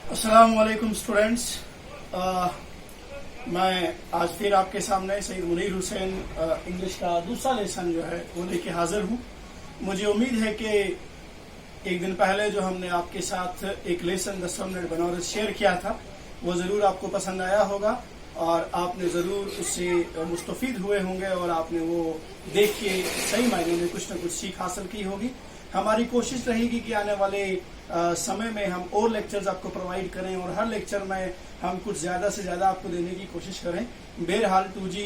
अस्सलाम वालेकुम स्टूडेंट्स। मैं आज फिर आपके सामने सईद मुनीर हुसैन इंग्लिश का दूसरा लेसन जो है वो लेके हाजिर हूँ। मुझे उम्मीद है कि एक दिन पहले जो हमने आपके साथ एक लेसन 10 मिनट बनारस शेयर किया था वो ज़रूर आपको पसंद आया होगा और आपने ज़रूर उससे मुस्तफ़ीद हुए होंगे और आपने वो देख के सही मायने में कुछ न कुछ सीख हासिल की होगी। हमारी कोशिश रहेगी कि आने वाले समय में हम और लेक्चर्स आपको प्रोवाइड करें और हर लेक्चर में हम कुछ ज़्यादा से ज़्यादा आपको देने की कोशिश करें। बहरहाल 2G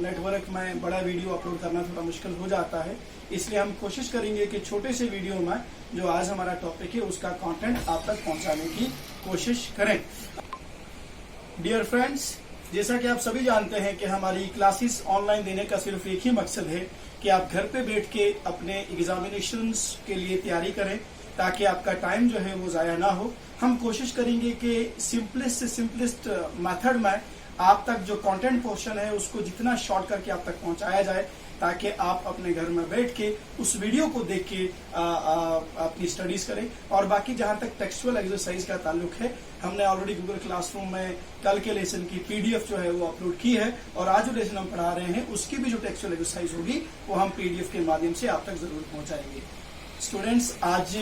नेटवर्क में बड़ा वीडियो अपलोड करना थोड़ा मुश्किल हो जाता है, इसलिए हम कोशिश करेंगे कि छोटे से वीडियो में जो आज हमारा टॉपिक है उसका कंटेंट आप तक पहुंचाने की कोशिश करें। डियर फ्रेंड्स, जैसा कि आप सभी जानते हैं कि हमारी क्लासेस ऑनलाइन देने का सिर्फ एक ही मकसद है कि आप घर पे बैठ के अपने एग्जामिनेशंस के लिए तैयारी करें ताकि आपका टाइम जो है वो ज़ाया ना हो। हम कोशिश करेंगे कि सिंपलेस्ट से सिंपलेस्ट मेथड में आप तक जो कंटेंट पोर्शन है उसको जितना शॉर्ट करके आप तक पहुंचाया जाए ताकि आप अपने घर में बैठ के उस वीडियो को देख के अपनी स्टडीज करें। और बाकी जहां तक टेक्सचुअल एक्सरसाइज का ताल्लुक है, हमने ऑलरेडी गूगल क्लासरूम में कल के लेसन की पीडीएफ जो है वो अपलोड की है और आज जो लेसन हम पढ़ा रहे हैं उसकी भी जो टेक्सचुअल एक्सरसाइज होगी वो हम पीडीएफ के माध्यम से आप तक जरूर पहुंचाएंगे। स्टूडेंट्स, आज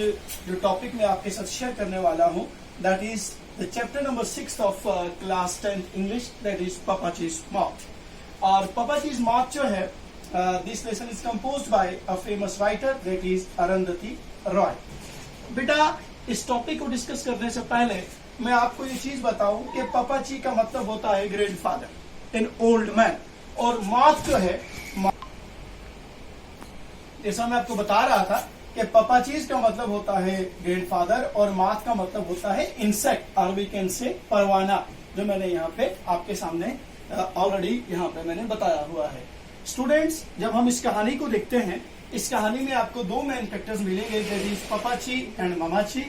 जो टॉपिक मैं आपके साथ शेयर करने वाला हूं that is the chapter number 6 of class 10 English, that is Pappachi's moth. और पापाचीज मॉथ जो है this lesson is composed by a famous writer that is Arundhati Roy. बेटा, इस टॉपिक को डिस्कस करने से पहले मैं आपको ये चीज बताऊं कि पापाची का मतलब होता है ग्रैंडफादर, एन ओल्ड मैन, और मॉथ जो है, जैसा मैं आपको बता रहा था कि पापाचीज का मतलब होता है ग्रैंडफादर और मॉथ का मतलब होता है इंसेक्ट और वी कैन से परवाना, जो मैंने यहाँ पे आपके सामने ऑलरेडी यहाँ पे मैंने बताया हुआ है। स्टूडेंट्स, जब हम इस कहानी को देखते हैं, इस कहानी में आपको दो मेन कैरेक्टर्स मिलेंगे, दैट इज पापाची एंड मामाची,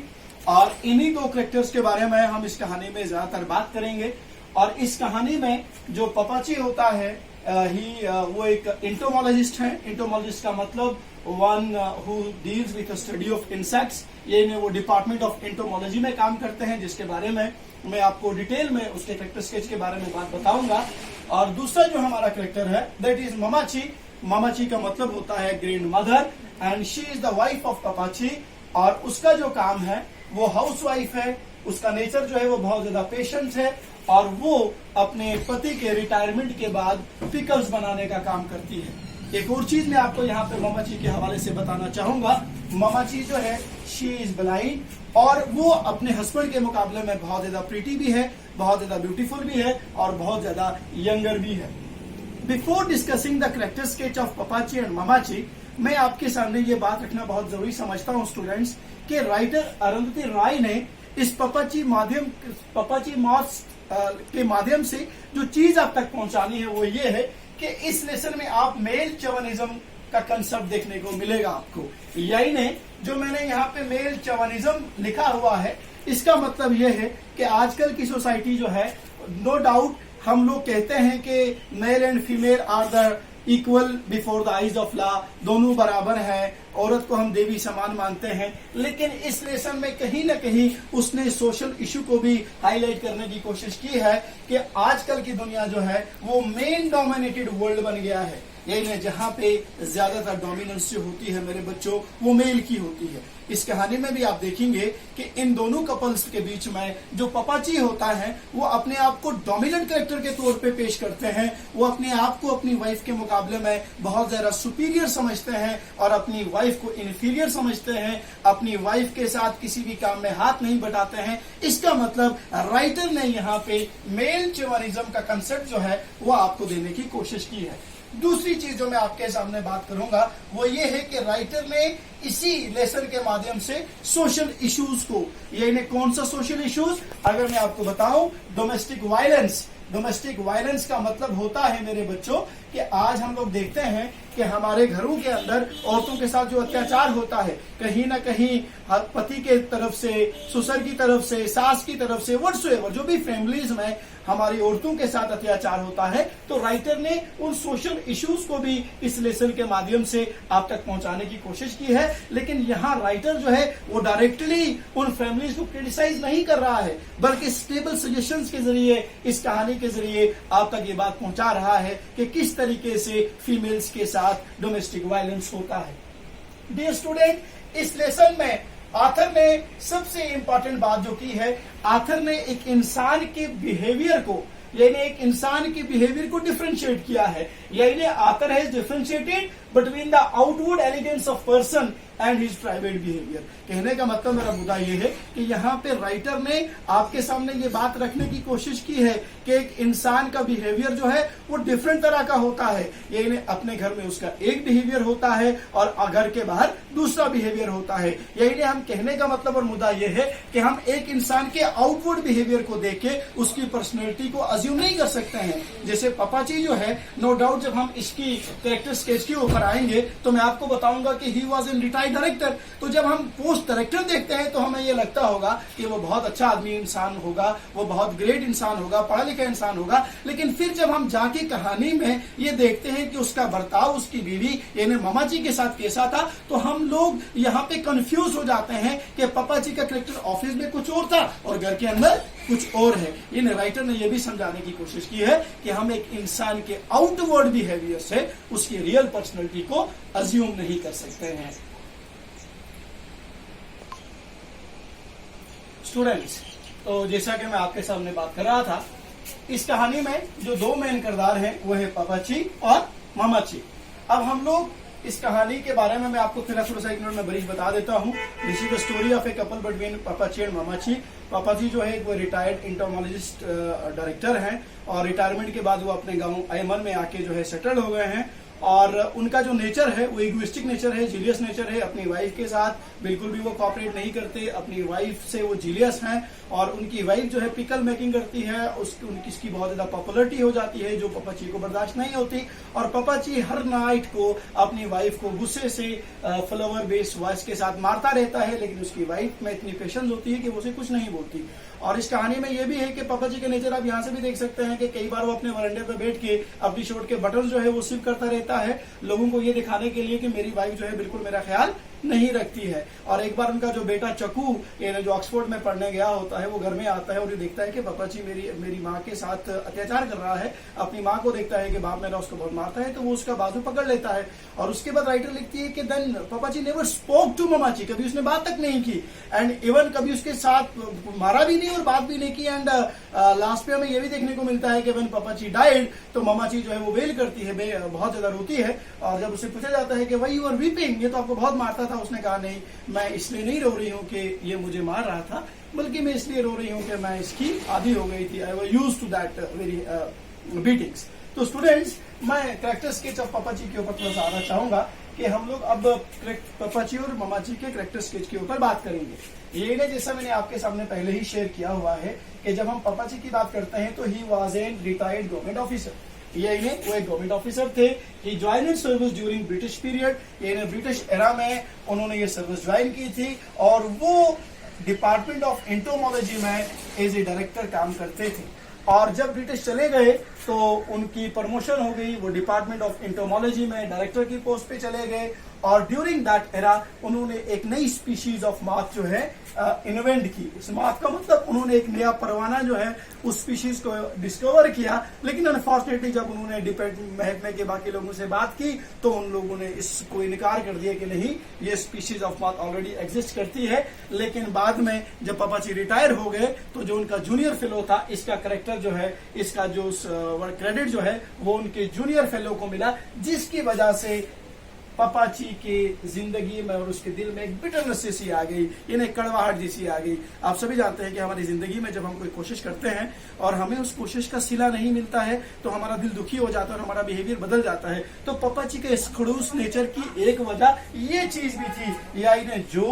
और इन्हीं दो कैरेक्टर्स के बारे में हम इस कहानी में ज्यादातर बात करेंगे। और इस कहानी में जो पापाची होता है वो एक एंटोमोलॉजिस्ट है। एंटोमोलॉजिस्ट का मतलब one who deals with the study of insects, ये वो डिपार्टमेंट ऑफ एंटोमोलॉजी में काम करते हैं, जिसके बारे में मैं आपको डिटेल में उसके कैरेक्टर स्केच के बारे में बात बताऊंगा। और दूसरा जो हमारा कैरेक्टर है दैट इज मामाची। मामाची का मतलब होता है grandmother and she is the wife of Pappachi, और उसका जो काम है वो हाउस वाइफ है। उसका नेचर जो है वो बहुत ज्यादा पेशेंट है और वो अपने पति के रिटायरमेंट के बाद पिकल्स बनाने का काम करती है। एक और चीज मैं आपको यहाँ पे मामाची के हवाले से बताना चाहूंगा। मामाची जो है शी इज ब्लाइंड और वो अपने हस्बैंड के मुकाबले में बहुत ज्यादा प्रीटी भी है, बहुत ज्यादा ब्यूटीफुल भी है और बहुत ज्यादा यंगर भी है। Before discussing the character sketch of Pappachi and Mammachi, मैं आपके सामने ये बात रखना बहुत जरूरी समझता हूँ स्टूडेंट्स कि राइटर अरुंधति रॉय ने इस पापाची मॉथ के माध्यम से जो चीज आप तक पहुंचानी है वो ये है कि इस लेसन में आप मेल चवनिज्म का कंसेप्ट देखने को मिलेगा आपको। यही नहीं, जो मैंने यहाँ पे मेल चवनिज्म लिखा हुआ है इसका मतलब ये है कि आजकल की सोसाइटी जो है, नो डाउट हम लोग कहते हैं कि male and female are the equal before the eyes of law, दोनों बराबर है, औरत को हम देवी समान मानते हैं, लेकिन इस लेसन में कहीं न कहीं उसने सोशल इशू को भी हाईलाइट करने की कोशिश की है कि आजकल की दुनिया जो है वो मेन डोमिनेटेड वर्ल्ड बन गया है। यही है जहां पे ज्यादातर डोमिनेंस जो होती है मेरे बच्चों वो मेल की होती है। इस कहानी में भी आप देखेंगे कि इन दोनों कपल्स के बीच में जो पापाची होता है वो अपने आप को डोमिनेंट कैरेक्टर के तौर पे पेश करते हैं। वो अपने आप को अपनी वाइफ के मुकाबले में बहुत ज्यादा सुपीरियर समझते हैं और अपनी वाइफ को इन्फीरियर समझते हैं, अपनी वाइफ के साथ किसी भी काम में हाथ नहीं बटाते हैं। इसका मतलब राइटर ने यहाँ पे मेल चवनिज्म का कंसेप्ट जो है वो आपको देने की कोशिश की है। दूसरी चीज जो मैं आपके सामने बात करूंगा वो ये है कि राइटर ने इसी लेसन के माध्यम से सोशल इश्यूज को, ये कौन सा सोशल इश्यूज, अगर मैं आपको बताऊं, डोमेस्टिक वायलेंस, डोमेस्टिक वायलेंस का मतलब होता है मेरे बच्चों कि आज हम लोग देखते हैं कि हमारे घरों के अंदर औरतों के साथ जो अत्याचार होता है, कहीं ना कहीं पति के तरफ से, ससुर की तरफ से, सास की तरफ से, व्हाटसोएवर जो भी फैमिलीज में हमारी औरतों के साथ अत्याचार होता है, तो राइटर ने उन सोशल इश्यूज को भी इस लेसन के माध्यम से आप तक पहुंचाने की कोशिश की है। लेकिन यहाँ राइटर जो है वो डायरेक्टली उन फैमिलीज को क्रिटिसाइज नहीं कर रहा है, बल्कि स्टेबल सजेशंस के जरिए, इस कहानी के जरिए आप तक ये बात पहुंचा रहा है कि किस तरीके से फीमेल्स के साथ डोमेस्टिक वायलेंस होता है। डियर स्टूडेंट, इस लेसन में आथर ने सबसे इंपॉर्टेंट बात जो की है, आथर ने एक इंसान के बिहेवियर को, यानी एक इंसान के बिहेवियर को डिफरेंशिएट किया है। यानी author has differentiated between the outward elegance of person and his private behaviour. कहने का मतलब मेरा मुद्दा ये है कि यहाँ पे राइटर ने आपके सामने ये बात रखने की कोशिश की है कि एक इंसान का बिहेवियर जो है वो डिफरेंट तरह का होता है। यानी अपने घर में उसका एक बिहेवियर होता है और घर के बाहर दूसरा बिहेवियर होता है। यानी हम कहने का मतलब और मुद्दा ये है कि हम एक इंसान के आउटवर्ड बिहेवियर को देख के उसकी पर्सनैलिटी को अज्यूम नहीं कर सकते हैं। जैसे पापाची जो है, नो डाउट जब हम इसकी कैरेक्टर स्केच के ऊपर आएंगे तो मैं आपको बताऊंगा कि ही वॉज एन रिटायर्ड डायरेक्टर। तो जब हम पोस्ट डायरेक्टर देखते हैं तो हमें ये लगता होगा कि वो बहुत अच्छा आदमी इंसान होगा, वो बहुत ग्रेट इंसान होगा, पढ़ा लिखा इंसान होगा। लेकिन फिर जब हम जाके कहानी में ये देखते हैं कि उसका बर्ताव उसकी बीवी यानी मामा जी के साथ कैसा था, तो हम लोग यहाँ पे कंफ्यूज हो जाते हैं कि पापा जी का कैरेक्टर ऑफिस में कुछ और था और घर के अंदर कुछ और है। इन राइटर ने यह भी समझाने की कोशिश की है कि हम एक इंसान के आउटवर्ड बिहेवियर से उसकी रियल पर्सनैलिटी को अज्यूम नहीं कर सकते हैं। स्टूडेंट्स, तो जैसा कि मैं आपके सामने बात कर रहा था, इस कहानी में जो दो मेन किरदार हैं वो है पापाची और मामाची। अब हम लोग इस कहानी के बारे में मैं आपको थोड़ा सा एक मिनट में ब्रीफ बता देता हूँ। This is the story of a couple between Pappachi and Mammachi. Pappachi जो है वो रिटायर्ड इंटोमोलॉजिस्ट डायरेक्टर हैं और रिटायरमेंट के बाद वो अपने गांव आयमन में आके जो है सेटल हो गए हैं। और उनका जो नेचर है वो इगोइस्टिक नेचर है, जीलियस नेचर है। अपनी वाइफ के साथ बिल्कुल भी वो कॉपरेट नहीं करते, अपनी वाइफ से वो जीलियस हैं और उनकी वाइफ जो है पिकल मेकिंग करती है, उसकी बहुत ज्यादा पॉपुलरिटी हो जाती है जो पापाची को बर्दाश्त नहीं होती। और पापाची हर नाइट को अपनी वाइफ को गुस्से से फ्लावर बेस्ड वॉइस के साथ मारता रहता है, लेकिन उसकी वाइफ में इतनी पेशेंस होती है कि वो उसे कुछ नहीं बोलती। और इस कहानी में ये भी है कि पापाजी के नेचर आप यहाँ से भी देख सकते हैं कि कई बार वो अपने वरांडे पे बैठ के अपनी शर्ट के बटन जो है वो सिप करता रहता है, लोगों को ये दिखाने के लिए कि मेरी वाइफ जो है बिल्कुल मेरा ख्याल नहीं रखती है। और एक बार उनका जो बेटा चकू जो ऑक्सफोर्ड में पढ़ने गया होता है वो घर में आता है और ये देखता है कि पापाजी मेरी माँ के साथ अत्याचार कर रहा है। अपनी माँ को देखता है कि बाप मेरा उसको बहुत मारता है, तो वो उसका बाजू पकड़ लेता है। और उसके बाद राइटर लिखती है कि देन पापाजी नेवर स्पोक टू मामाची, कभी उसने बात तक नहीं की एंड इवन कभी उसके साथ मारा भी नहीं और बात भी नहीं की। एंड लास्ट पे हमें ये भी देखने को मिलता है कि व्हेन पापाची डाइड तो मामाची जो है वो वेल करती है, बहुत ज्यादा रोती है। और जब उसे पूछा जाता है कि व्हाई यू आर वीपिंग, ये तो आपको बहुत मारता था, उसने कहा नहीं, मैं इसलिए नहीं रो रही हूँ कि ये मुझे मार रहा था, बल्कि मैं इसलिए रो रही हूँ कि मैं इसकी आदी हो गई थी। I was used to that very beatings. तो स्टूडेंट्स, मैं कैरेक्टर स्केच ऑफ पापाची के ऊपर थोड़ा सा आना चाहूंगा कि हम लोग अब पापाची और मामाची के कैरेक्टर स्केच के ऊपर बात करेंगे। ये ना जैसा मैंने आपके सामने पहले ही शेयर किया हुआ है कि जब हम पापाची की बात करते हैं तो he was an retired government officer. ये वो एक गवर्नमेंट ऑफिसर थे। He join service during British period, ये ब्रिटिश एरा में उन्होंने ये सर्विस ज्वाइन की थी और वो डिपार्टमेंट ऑफ एंटोमोलॉजी में एज ए डायरेक्टर काम करते थे। और जब ब्रिटिश चले गए तो उनकी प्रमोशन हो गई, वो डिपार्टमेंट ऑफ एंटोमोलॉजी में डायरेक्टर की पोस्ट पे चले गए। और ड्यूरिंग दैट एरा उन्होंने एक नई स्पीशीज ऑफ माथ जो है इन्वेंट की। इस माथ का मतलब उन्होंने एक नया परवाना जो है उस स्पीशीज को डिस्कवर किया। लेकिन अनफॉर्चुनेटली जब उन्होंने महकमे के बाकी लोगों से बात की तो उन लोगों ने इसको इनकार कर दिया कि नहीं, ये species of math already exist करती है। लेकिन बाद में जब पापाची रिटायर हो गए तो जो उनका जूनियर फेलो था, इसका कैरेक्टर जो है, इसका जो क्रेडिट जो है वो उनके जूनियर फेलो को मिला, जिसकी वजह से पापाची के जिंदगी में और उसके दिल में एक बिटरनेस जैसी आ गई, यानी कड़वाहट जैसी आ गई। आप सभी जानते हैं कि हमारी जिंदगी में जब हम कोई कोशिश करते हैं और हमें उस कोशिश का सिला नहीं मिलता है तो हमारा दिल दुखी हो जाता है और हमारा बिहेवियर बदल जाता है। तो पापाची के इस खड़ूस नेचर की एक वजह ये चीज भी थी, यानी जो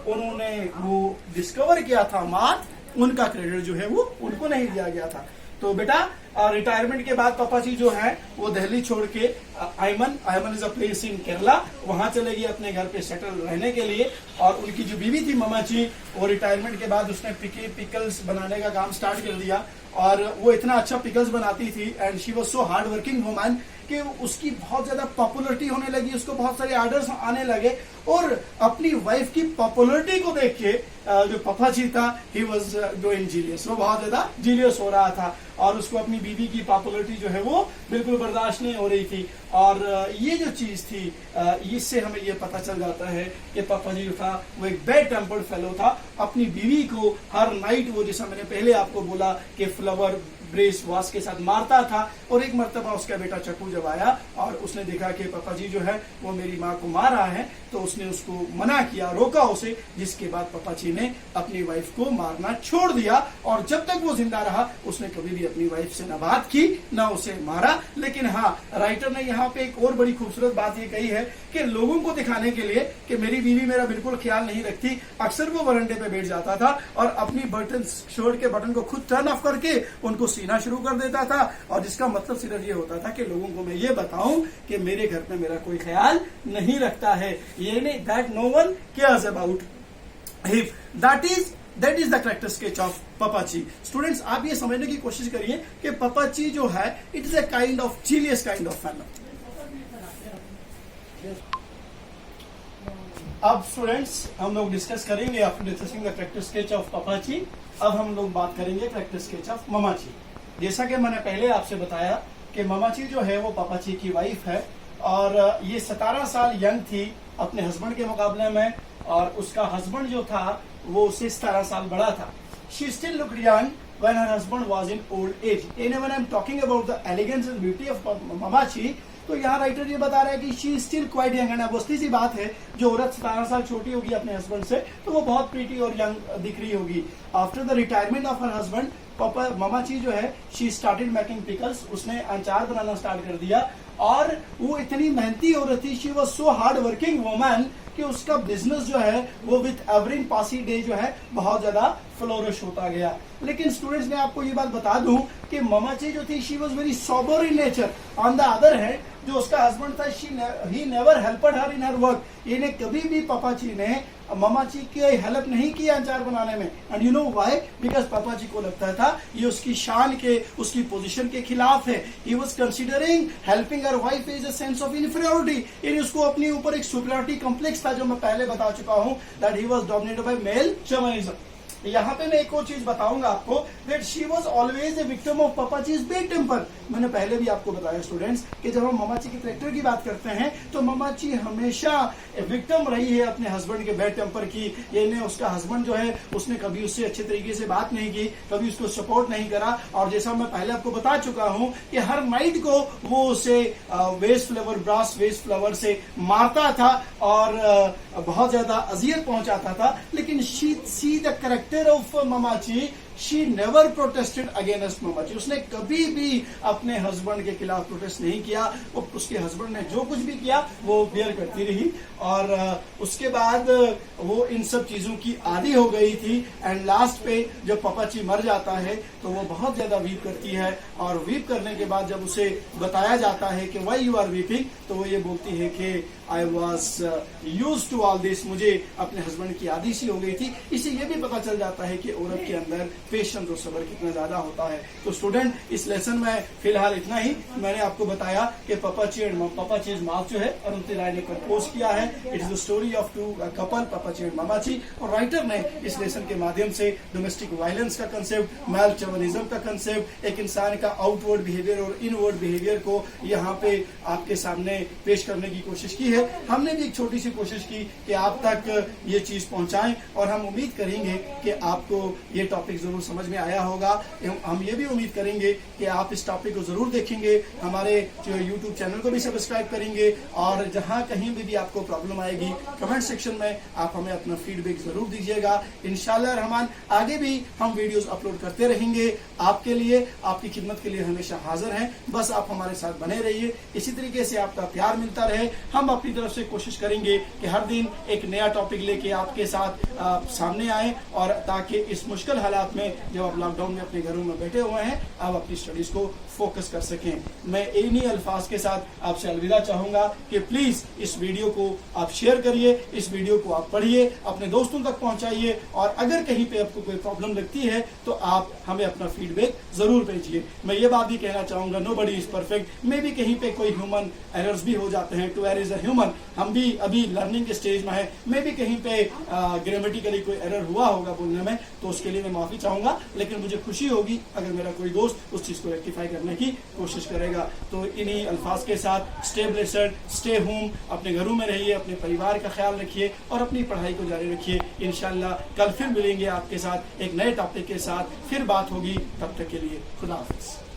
उन्होंने वो डिस्कवर किया था माथ, उनका क्रेडिट जो है वो उनको नहीं दिया गया था। तो बेटा रिटायरमेंट के बाद पापा जी जो है वो दिल्ली छोड़ के Ayemenem is a place in Kerala, वहां चले गई अपने घर पे सेटल रहने के लिए। और उनकी जो बीवी थी मामा जी, वो रिटायरमेंट के बाद उसने पिकल्स बनाने का काम स्टार्ट कर दिया। और वो इतना अच्छा पिकल्स बनाती थी and she was so hard working woman कि उसकी बहुत ज्यादा पॉपुलरिटी होने लगी, उसको बहुत सारे ऑर्डर्स आने लगे। और अपनी वाइफ की पॉपुलरिटी को देख के जो पापा जी था, ही वाज गोइंग जीलियस, वो बहुत ज्यादा जीलियस हो रहा था और उसको अपनी बीवी की पॉपुलरिटी जो है वो बिल्कुल बर्दाश्त नहीं हो रही थी। और ये जो चीज थी, इससे हमें ये पता चल जाता है कि पापा जी जो था वो एक बैड टेम्पर्ड फेलो था। अपनी बीवी को हर नाइट वो, जैसा मैंने पहले आपको बोला कि फ्लावर ब्रेस वॉश के साथ मारता था। और एक मर्तबा उसका बेटा चक्कू जब आया और उसने देखा कि पापा जी जो है वो मेरी माँ को मार रहा है, तो उसने उसको मना किया, रोका उसे, जिसके बाद पापा जी ने अपनी वाइफ को मारना छोड़ दिया। और जब तक वो जिंदा रहा उसने कभी भी अपनी वाइफ से न बात की न उसे मारा। लेकिन हाँ, राइटर ने यहाँ पे एक और बड़ी खूबसूरत बात ये कही है कि लोगों को दिखाने के लिए कि मेरी बीवी मेरा बिल्कुल ख्याल नहीं रखती, अक्सर वो वरांडे पे बैठ जाता था और अपनी बटन, शर्ट के बटन को खुद टर्न ऑफ करके उनको सीना शुरू कर देता था। और जिसका मतलब सिर्फ ये होता था कि लोगों को मैं ये बताऊं कि मेरे घर में मेरा कोई ख्याल नहीं रखता है, ये नहीं, that no one cares about him. That is the character sketch of Pappachi. Students, आप ये समझने की कोशिश करिए कि पापाची जो है it is a kind of jealous kind of fellow. अब स्टूडेंट्स, हम लोग डिस्कस करेंगे after discussing the character sketch of Pappachi. अब हम लोग बात करेंगे कैरेक्टर स्केच ऑफ मामाची। जैसा कि मैंने पहले आपसे बताया कि मामाची जो है वो पापाची की वाइफ है और ये 17 साल यंग थी अपने हस्बैंड के मुकाबले में, और उसका हस्बैंड जो था वो उससे 17 साल बड़ा था। She still looked young when her husband was in old age. And when I'm talking about the elegance and beauty of Mamachi, तो यहाँ राइटर ये बता रहा है कि she still quite young. And अब सी बात है, जो औरत 17 साल छोटी होगी अपने हस्बैंड से, तो वो बहुत प्रीटी और यंग दिख रही होगी। After the retirement of her husband, पापा मामाची जो है शी स्टार्टेड मेकिंग पिकल्स, उसने अचार बनाना स्टार्ट कर दिया। और वो इतनी मेहनती औरत थी, she was so hard working woman कि उसका बिजनेस जो है वो विथ एवरी पासिंग डे जो है बहुत ज्यादा फ्लोरिश होता गया। लेकिन स्टूडेंट्स, मैं आपको ये बात बता दूं कि मामाची जो थी she was very sober in nature. On the other hand, जो उसका हस्बैंड था, he never helped her in her work. इन्हें कभी भी पापाची ने मामाची की हेल्प नहीं किया अचार बनाने में। And you know why? Because Pappachi को लगता था ये उसकी शान के, उसकी पोजीशन के खिलाफ है। He was considering helping her wife is a sense of inferiority. यानी उसको अपने ऊपर एक सुपीरियरिटी कॉम्प्लेक्स था, जो मैं पहले बता चुका हूं, that he was dominated by male chauvinism. यहाँ पे मैं एक और चीज बताऊंगा आपको, that she was always a victim of Pappachi's bad temper. मैंने पहले भी आपको बताया स्टूडेंट्स कि जब हम मामाची के कैरेक्टर की बात करते हैं तो मामाची हमेशा विक्टिम रही है अपने हस्बैंड के बैड टेम्पर की। यानी उसका हस्बैंड जो है उसने कभी उससे अच्छे तरीके से बात नहीं की, कभी उसको सपोर्ट नहीं करा। और जैसा मैं पहले आपको बता चुका हूं कि हर नाइट को वो उसे vase flower, brass vase flower से मारता था और बहुत ज्यादा अजियत पहुंचाता था। लेकिन सी द कैरेक्टर ऑफ मामाची, शी नेवर प्रोटेस्टेड अगेंस्ट मामाची। उसने कभी भी अपने हस्बैंड के खिलाफ प्रोटेस्ट नहीं किया। वो उसके हस्बैंड ने जो कुछ भी किया वो बेयर करती रही। और उसके बाद वो इन सब चीजों की आदी हो गई थी। एंड लास्ट पे जब पापाची मर जाता है तो वो बहुत ज्यादा वीप करती है। और वीप करने के बाद जब उसे बताया जाता है कि वाई यू आर वीपिंग, तो वो ये बोलती है कि I was use to all this, मुझे अपने हस्बैंड की आदी सी हो गई थी। इससे ये भी पता चल जाता है कि औरत के अंदर पेशेंस और सब्र कितना ज्यादा होता है। तो स्टूडेंट, इस लेसन में फिलहाल इतना ही। मैंने आपको बताया कि पापाची एंड पापाचीज माउथ जो है अरुंधति राय ने कंपोज किया है। It is the story of two couple, Pappachi and Mammachi. और राइटर ने इस लेसन के माध्यम से डोमेस्टिक वायलेंस का कंसेप्ट, मेल शोविनिज्म का कंसेप्ट, एक इंसान का आउटवर्ड बिहेवियर और इनवर्ड बिहेवियर को यहाँ पे आपके सामने पेश करने की कोशिश की है। हमने भी एक छोटी सी कोशिश की कि आप तक ये चीज पहुंचाएं और हम उम्मीद करेंगे कि आपको ये टॉपिक जरूर समझ में आया होगा। हम ये भी उम्मीद करेंगे कि आप इस टॉपिक को जरूर देखेंगे, हमारे यूट्यूब चैनल को भी सब्सक्राइब करेंगे। और जहां कहीं भी आपको प्रॉब्लम आएगी कमेंट सेक्शन में आप हमें अपना फीडबैक जरूर दीजिएगा। इंशाल्लाह रहमान आगे भी हम वीडियोस अपलोड करते रहेंगे आपके लिए, आपकी खिदमत के लिए हमेशा हाजिर हैं। बस आप हमारे साथ बने रहिए, इसी तरीके से आपका प्यार मिलता रहे। हम अपनी तरफ से कोशिश करेंगे कि हर दिन एक नया टॉपिक लेके आपके साथ सामने आए, और ताकि इस मुश्किल हालात में में, जब आप लॉकडाउन में अपने घरों में बैठे हुए हैं, आप अपनी स्टडीज को फोकस कर सकें। मैं इन्हीं अल्फाज के साथ आपसे अलविदा चाहूंगा कि प्लीज इस वीडियो को आप शेयर करिए, इस वीडियो को आप पढ़िए, अपने दोस्तों तक पहुंचाइए, और अगर कहीं पे आपको कोई प्रॉब्लम लगती है तो आप हमें अपना फीडबैक जरूर भेजिए। मैं ये बात भी कहना चाहूंगा, नोबडी इज परफेक्ट, मे भी कहीं पे कोई ह्यूमन एरर्स भी हो जाते हैं, to error is a human, हम भी अभी लर्निंग के स्टेज में है, मे भी कहीं पे ग्रामेटिकली कोई एरर हुआ होगा बोलने में, तो उसके लिए मैं माफी चाहूंगा, लेकिन मुझे खुशी होगी अगर मेरा कोई दोस्त उस चीज को रेक्टिफाई करने की कोशिश करेगा। तो इन्हीं अल्फाज के साथ स्टे ब्लेस्ड, स्टे होम, अपने घरों में रहिए, अपने परिवार का ख्याल रखिए और अपनी पढ़ाई को जारी रखिए। इंशाल्लाह कल फिर मिलेंगे आपके साथ एक नए टॉपिक के साथ, फिर बात होगी, तब तक के लिए खुदा हाफिज।